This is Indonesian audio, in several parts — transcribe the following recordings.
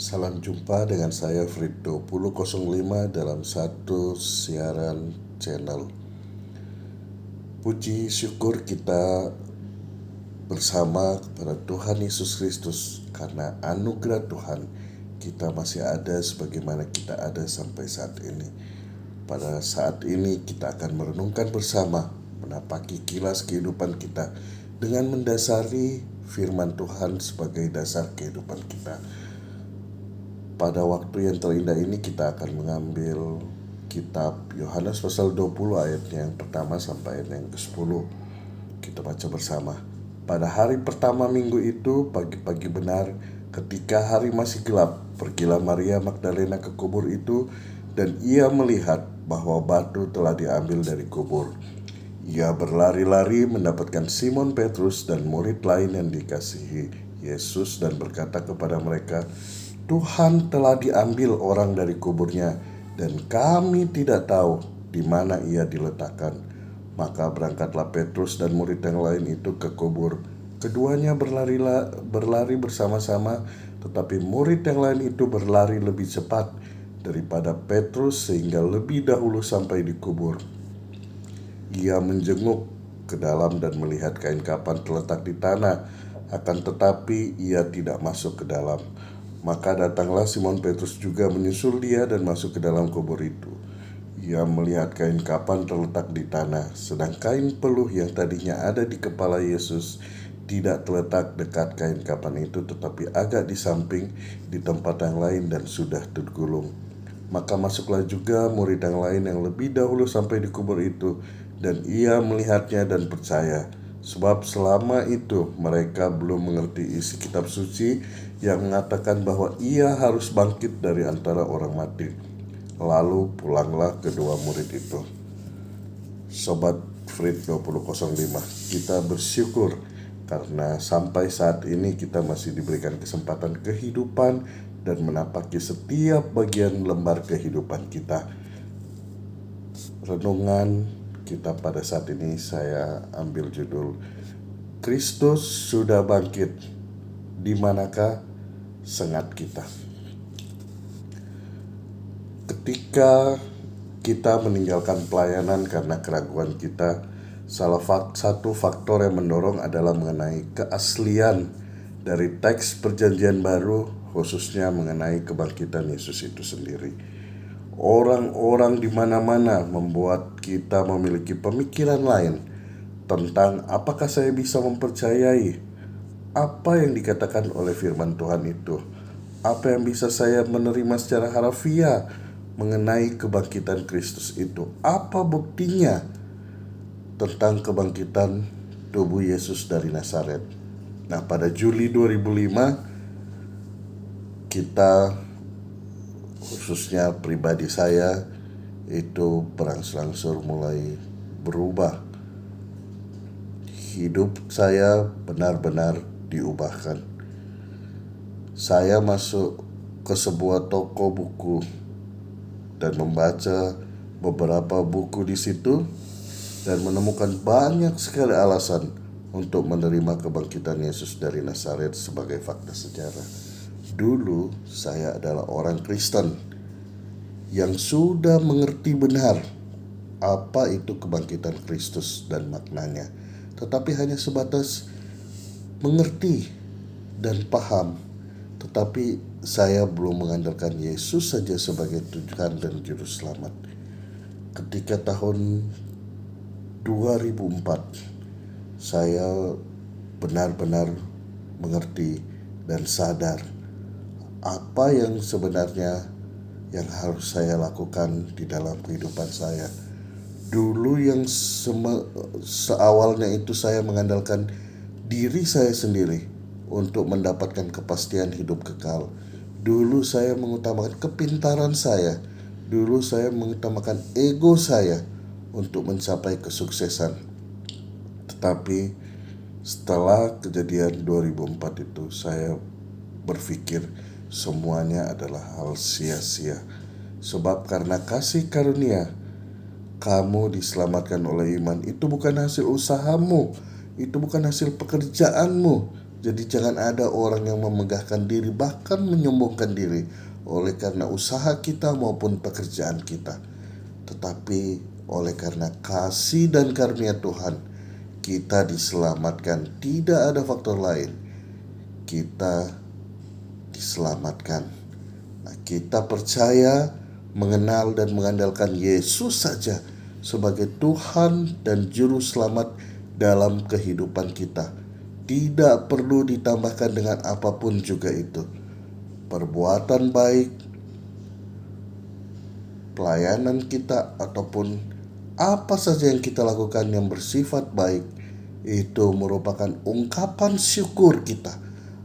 Salam jumpa dengan saya Fritdo 05 dalam satu siaran channel. Puji syukur kita bersama kepada Tuhan Yesus Kristus, karena anugerah Tuhan kita masih ada sebagaimana kita ada sampai saat ini. Pada saat ini kita akan merenungkan bersama, menapaki kilas kehidupan kita dengan mendasari firman Tuhan sebagai dasar kehidupan kita. Pada waktu yang terindah ini kita akan mengambil kitab Yohanes pasal 20 ayatnya yang pertama sampai ayat yang ke-10. Kita baca bersama. Pada hari pertama minggu itu, pagi-pagi benar, ketika hari masih gelap, pergilah Maria Magdalena ke kubur itu, dan ia melihat bahwa batu telah diambil dari kubur. Ia berlari-lari mendapatkan Simon Petrus dan murid lain yang dikasihi Yesus dan berkata kepada mereka, "Tuhan telah diambil orang dari kuburnya, dan kami tidak tahu di mana ia diletakkan." Maka berangkatlah Petrus dan murid yang lain itu ke kubur. Keduanya berlari bersama-sama, tetapi murid yang lain itu berlari lebih cepat daripada Petrus sehingga lebih dahulu sampai di kubur. Ia menjenguk ke dalam dan melihat kain kapan terletak di tanah, akan tetapi ia tidak masuk ke dalam. Maka datanglah Simon Petrus juga menyusul dia dan masuk ke dalam kubur itu. Ia melihat kain kapan terletak di tanah, sedang kain peluh yang tadinya ada di kepala Yesus tidak terletak dekat kain kapan itu, tetapi agak di samping di tempat yang lain dan sudah tergulung. Maka masuklah juga murid yang lain yang lebih dahulu sampai di kubur itu, dan ia melihatnya dan percaya. Sebab selama itu mereka belum mengerti isi kitab suci yang mengatakan bahwa ia harus bangkit dari antara orang mati. Lalu pulanglah kedua murid itu. Sobat Frit 2005, kita bersyukur karena sampai saat ini kita masih diberikan kesempatan kehidupan dan menapaki setiap bagian lembar kehidupan kita. Renungan kita pada saat ini saya ambil judul, Kristus sudah bangkit, di manakah sengat kita? Ketika kita meninggalkan pelayanan karena keraguan kita, salah satu faktor yang mendorong adalah mengenai keaslian dari teks perjanjian baru, khususnya mengenai kebangkitan Yesus itu sendiri. Orang-orang di mana-mana membuat kita memiliki pemikiran lain tentang apakah saya bisa mempercayai apa yang dikatakan oleh firman Tuhan itu. Apa yang bisa saya menerima secara harfiah mengenai kebangkitan Kristus itu? Apa buktinya tentang kebangkitan tubuh Yesus dari Nazaret? Nah, pada Juli 2005 kita, khususnya pribadi saya, itu berangsur-angsur mulai berubah. Hidup saya benar-benar diubahkan. Saya masuk ke sebuah toko buku dan membaca beberapa buku di situ dan menemukan banyak sekali alasan untuk menerima kebangkitan Yesus dari Nazaret sebagai fakta sejarah. Dulu saya adalah orang Kristen yang sudah mengerti benar apa itu kebangkitan Kristus dan maknanya, tetapi hanya sebatas mengerti dan paham, tetapi saya belum mengandalkan Yesus saja sebagai Tuhan dan Juru Selamat. Ketika tahun 2004, saya benar-benar mengerti dan sadar apa yang sebenarnya yang harus saya lakukan di dalam kehidupan saya. Dulu yang seawalnya itu saya mengandalkan diri saya sendiri untuk mendapatkan kepastian hidup kekal. Dulu saya mengutamakan kepintaran saya. Dulu saya mengutamakan ego saya untuk mencapai kesuksesan. Tetapi setelah kejadian 2004 itu, saya berpikir semuanya adalah hal sia-sia. Sebab karena kasih karunia, kamu diselamatkan oleh iman. Itu bukan hasil usahamu, itu bukan hasil pekerjaanmu, Jadi jangan ada orang yang memegahkan diri, bahkan menyombongkan diri oleh karena usaha kita maupun pekerjaan kita. Tetapi oleh karena kasih dan karunia Tuhan, kita diselamatkan. Tidak ada faktor lain. Kita diselamatkan. Nah, kita percaya, mengenal dan mengandalkan Yesus saja sebagai Tuhan dan Juru Selamat dalam kehidupan kita. Tidak perlu ditambahkan dengan apapun juga itu. Perbuatan baik, pelayanan kita, ataupun apa saja yang kita lakukan yang bersifat baik, itu merupakan ungkapan syukur kita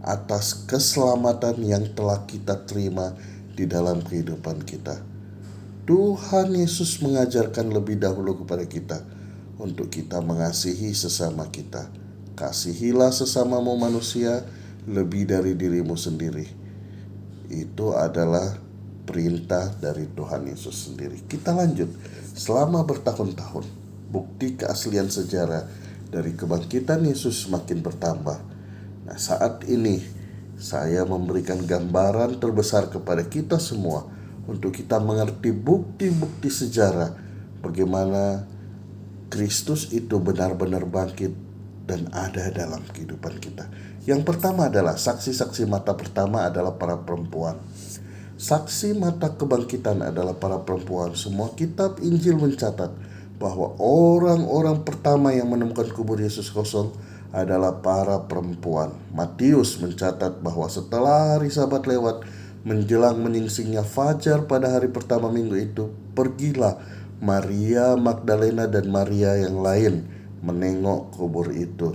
atas keselamatan yang telah kita terima di dalam kehidupan kita. Tuhan Yesus mengajarkan lebih dahulu kepada kita untuk kita mengasihi sesama kita. Kasihilah sesamamu manusia lebih dari dirimu sendiri. Itu adalah perintah dari Tuhan Yesus sendiri. Kita lanjut. Selama bertahun-tahun, bukti keaslian sejarah dari kebangkitan Yesus semakin bertambah. Nah, saat ini saya memberikan gambaran terbesar kepada kita semua untuk kita mengerti bukti-bukti sejarah bagaimana Kristus itu benar-benar bangkit dan ada dalam kehidupan kita. Yang pertama adalah saksi-saksi mata pertama adalah para perempuan. Saksi mata kebangkitan adalah para perempuan. Semua kitab Injil mencatat bahwa orang-orang pertama yang menemukan kubur Yesus kosong adalah para perempuan. Matius mencatat bahwa setelah hari Sabat lewat, menjelang menyingsingnya fajar pada hari pertama minggu itu, pergilah Maria Magdalena dan Maria yang lain menengok kubur itu,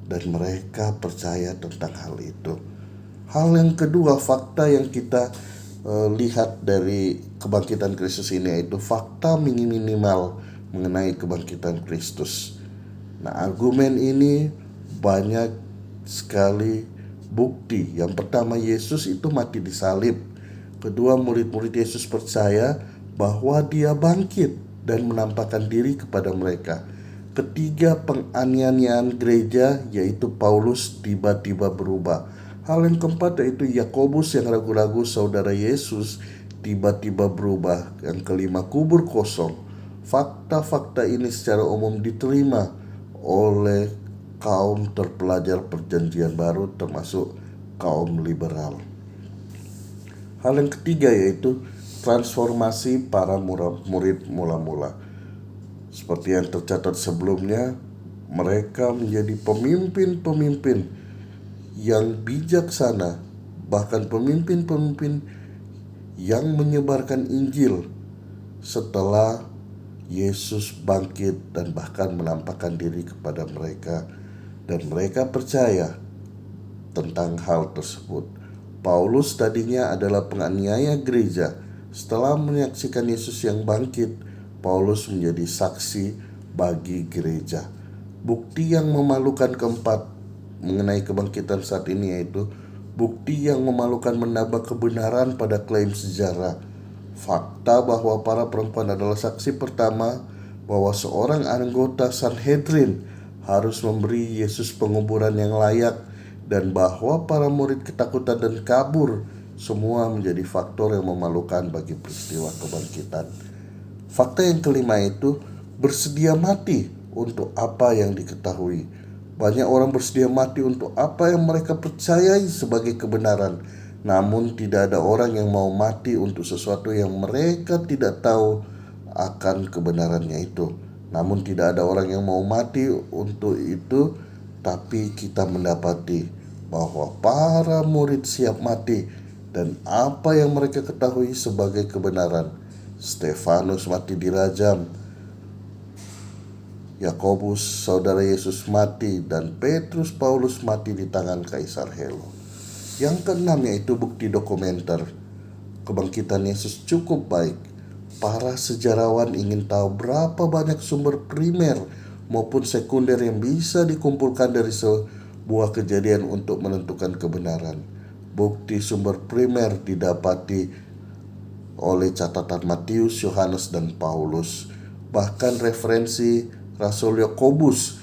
dan mereka percaya tentang hal itu. Hal yang kedua, fakta yang kita lihat dari kebangkitan Kristus ini, yaitu fakta minimal mengenai kebangkitan Kristus. Nah, argumen ini banyak sekali bukti. Yang pertama, Yesus itu mati disalib. Kedua, murid-murid Yesus percaya bahwa dia bangkit dan menampakkan diri kepada mereka. Ketiga, penganiayaan gereja, yaitu Paulus tiba-tiba berubah. Hal yang keempat yaitu Yakobus yang ragu-ragu saudara Yesus tiba-tiba berubah. Yang kelima, kubur kosong. Fakta-fakta ini secara umum diterima oleh kaum terpelajar perjanjian baru, termasuk kaum liberal. Hal yang ketiga yaitu transformasi para murid mula-mula. Seperti yang tercatat sebelumnya, mereka menjadi pemimpin-pemimpin yang bijaksana, bahkan pemimpin-pemimpin yang menyebarkan Injil setelah Yesus bangkit dan bahkan menampakkan diri kepada mereka, dan mereka percaya tentang hal tersebut. Paulus tadinya adalah penganiaya gereja. Setelah menyaksikan Yesus yang bangkit, Paulus menjadi saksi bagi gereja. Bukti yang memalukan keempat mengenai kebangkitan saat ini yaitu bukti yang memalukan menambah kebenaran pada klaim sejarah. Fakta bahwa para perempuan adalah saksi pertama bahwa seorang anggota Sanhedrin harus memberi Yesus penguburan yang layak, dan bahwa para murid ketakutan dan kabur, semua menjadi faktor yang memalukan bagi peristiwa kebangkitan. Fakta yang kelima itu bersedia mati untuk apa yang diketahui. Banyak orang bersedia mati untuk apa yang mereka percayai sebagai kebenaran. Namun tidak ada orang yang mau mati untuk sesuatu yang mereka tidak tahu akan kebenarannya itu. Namun tidak ada orang yang mau mati untuk itu. Tapi kita mendapati bahwa para murid siap mati dan apa yang mereka ketahui sebagai kebenaran. Stefanus mati dirajam, Yakobus saudara Yesus mati, dan Petrus Paulus mati di tangan Kaisar Helo. Yang keenam yaitu bukti dokumenter. Kebangkitan Yesus cukup baik. Para sejarawan ingin tahu berapa banyak sumber primer maupun sekunder yang bisa dikumpulkan dari sebuah kejadian untuk menentukan kebenaran. Bukti sumber primer didapati oleh catatan Matius, Yohanes, dan Paulus. Bahkan referensi Rasul Yakobus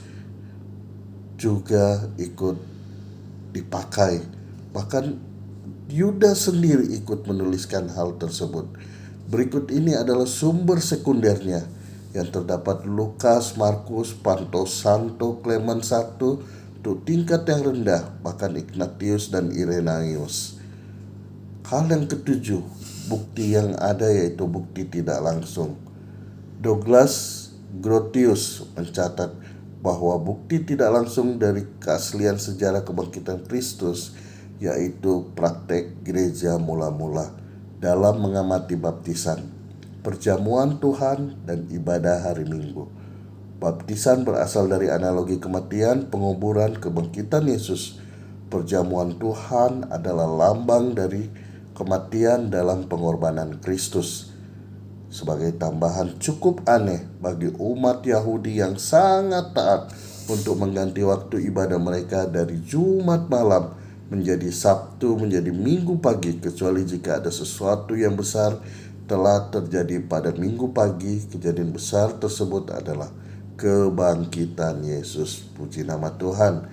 juga ikut dipakai. Bahkan Yudas sendiri ikut menuliskan hal tersebut. Berikut ini adalah sumber sekundernya yang terdapat Lukas, Markus, Pantos, Santo Clement I untuk tingkat yang rendah, bahkan Ignatius dan Irenaeus. Hal yang ketujuh, bukti yang ada yaitu bukti tidak langsung. Douglas Grotius mencatat bahwa bukti tidak langsung dari keaslian sejarah kebangkitan Kristus yaitu praktek gereja mula-mula dalam mengamati baptisan, perjamuan Tuhan, dan ibadah hari Minggu. Baptisan berasal dari analogi kematian, penguburan, kebangkitan Yesus. Perjamuan Tuhan adalah lambang dari kematian dalam pengorbanan Kristus. Sebagai tambahan cukup aneh bagi umat Yahudi yang sangat taat untuk mengganti waktu ibadah mereka dari Jumat malam menjadi Sabtu, menjadi Minggu pagi, kecuali jika ada sesuatu yang besar telah terjadi pada Minggu pagi. Kejadian besar tersebut adalah kebangkitan Yesus. Puji nama Tuhan.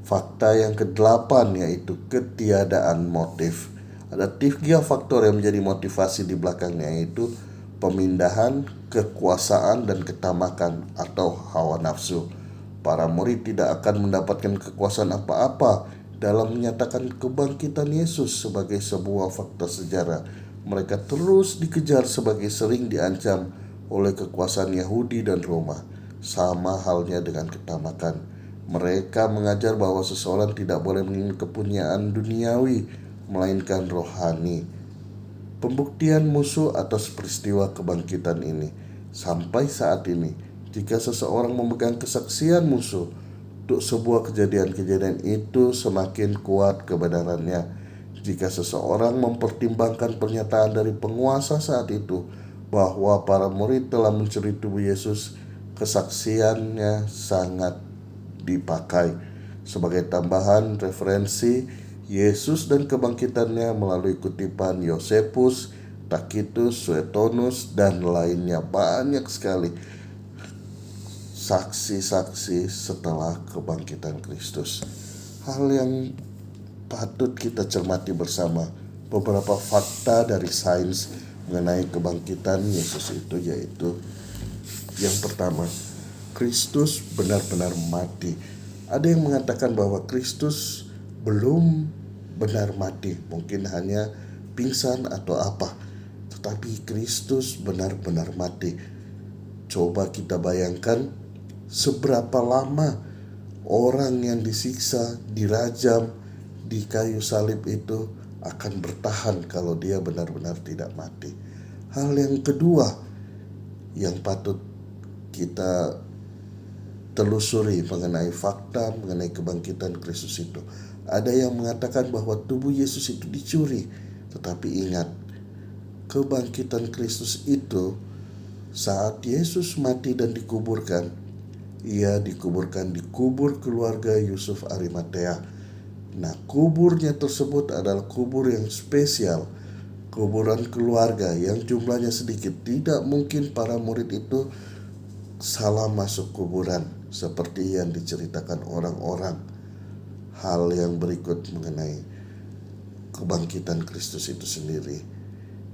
Fakta yang ke-8 yaitu ketiadaan motif. Ada 3 faktor yang menjadi motivasi di belakangnya, yaitu pemindahan, kekuasaan, dan ketamakan atau hawa nafsu. Para murid tidak akan mendapatkan kekuasaan apa-apa dalam menyatakan kebangkitan Yesus sebagai sebuah fakta sejarah. Mereka terus dikejar sebagai sering diancam oleh kekuasaan Yahudi dan Roma. Sama halnya dengan ketamakan. Mereka mengajar bahwa seseorang tidak boleh menginginkan kepunyaan duniawi, melainkan rohani. Pembuktian musuh atas peristiwa kebangkitan ini. Sampai saat ini, jika seseorang memegang kesaksian musuh untuk sebuah kejadian-kejadian itu, semakin kuat kebenarannya. Jika seseorang mempertimbangkan pernyataan dari penguasa saat itu bahwa para murid telah mencuri tubuh Yesus, kesaksiannya sangat dipakai. Sebagai tambahan referensi, Yesus dan kebangkitannya melalui kutipan Yosefus, Tacitus, Suetonus, dan lainnya. Banyak sekali saksi-saksi setelah kebangkitan Kristus. Hal yang patut kita cermati bersama, beberapa fakta dari sains mengenai kebangkitan Yesus itu, yaitu yang pertama, Kristus benar-benar mati. Ada yang mengatakan bahwa Kristus belum benar mati, mungkin hanya pingsan atau apa, tetapi Kristus benar-benar mati. Coba kita bayangkan seberapa lama orang yang disiksa, dirajam di kayu salib itu akan bertahan kalau dia benar-benar tidak mati. Hal yang kedua yang patut kita telusuri mengenai fakta mengenai kebangkitan Kristus itu. Ada yang mengatakan bahwa tubuh Yesus itu dicuri. Tetapi ingat, kebangkitan Kristus itu saat Yesus mati dan dikuburkan, ia dikuburkan di kubur keluarga Yusuf Arimatea. Nah, kuburnya tersebut adalah kubur yang spesial, kuburan keluarga yang jumlahnya sedikit. Tidak mungkin para murid itu salah masuk kuburan seperti yang diceritakan orang-orang. Hal yang berikut mengenai kebangkitan Kristus itu sendiri,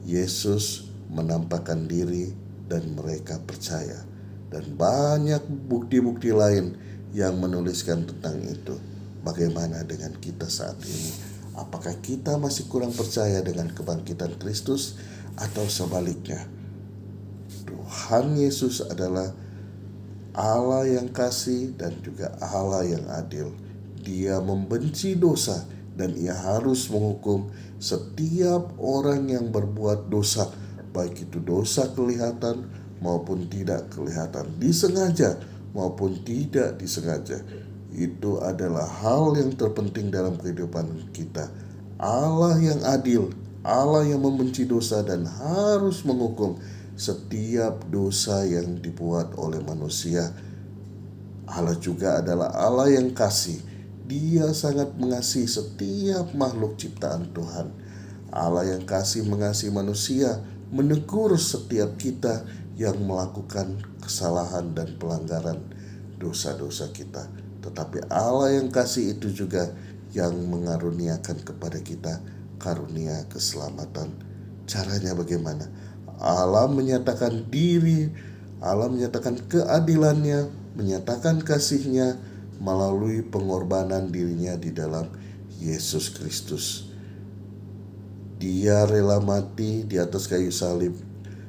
Yesus menampakkan diri dan mereka percaya. Dan banyak bukti-bukti lain yang menuliskan tentang itu. Bagaimana dengan kita saat ini? Apakah kita masih kurang percaya dengan kebangkitan Kristus atau sebaliknya? Tuhan Yesus adalah Allah yang kasih dan juga Allah yang adil. Dia membenci dosa dan ia harus menghukum setiap orang yang berbuat dosa, baik itu dosa kelihatan maupun tidak kelihatan, disengaja maupun tidak disengaja. Itu adalah hal yang terpenting dalam kehidupan kita. Allah yang adil, Allah yang membenci dosa dan harus menghukum setiap dosa yang dibuat oleh manusia. Allah juga adalah Allah yang kasih. Dia sangat mengasihi setiap makhluk ciptaan Tuhan. Allah yang kasih mengasihi manusia, menegur setiap kita yang melakukan kesalahan dan pelanggaran dosa-dosa kita. Tetapi Allah yang kasih itu juga yang mengaruniakan kepada kita karunia keselamatan. Caranya bagaimana? Allah menyatakan diri, Allah menyatakan keadilannya, menyatakan kasihnya melalui pengorbanan dirinya di dalam Yesus Kristus. Dia rela mati di atas kayu salib.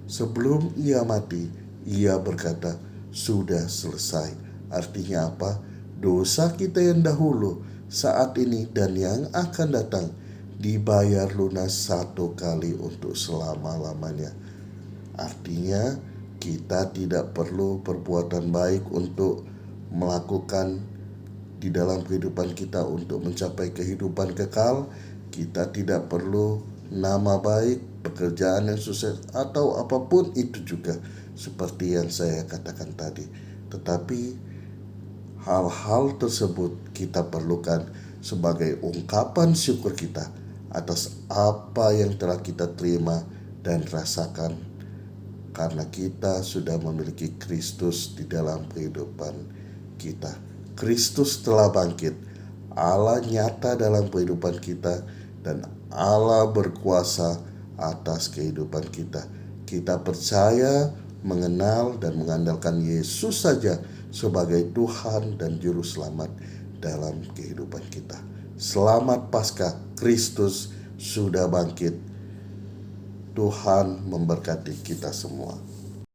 Sebelum ia mati, ia berkata, "Sudah selesai." Artinya apa? Dosa kita yang dahulu, saat ini, dan yang akan datang dibayar lunas satu kali untuk selama-lamanya. Artinya kita tidak perlu perbuatan baik untuk melakukan di dalam kehidupan kita untuk mencapai kehidupan kekal. Kita tidak perlu nama baik, pekerjaan yang sukses, atau apapun itu juga seperti yang saya katakan tadi. Tetapi hal-hal tersebut kita perlukan sebagai ungkapan syukur kita atas apa yang telah kita terima dan rasakan, karena kita sudah memiliki Kristus di dalam kehidupan kita. Kristus telah bangkit, Allah nyata dalam kehidupan kita, dan Allah berkuasa atas kehidupan kita. Kita percaya, mengenal, dan mengandalkan Yesus saja sebagai Tuhan dan Juru Selamat dalam kehidupan kita. Selamat Paskah, Kristus sudah bangkit. Tuhan memberkati kita semua.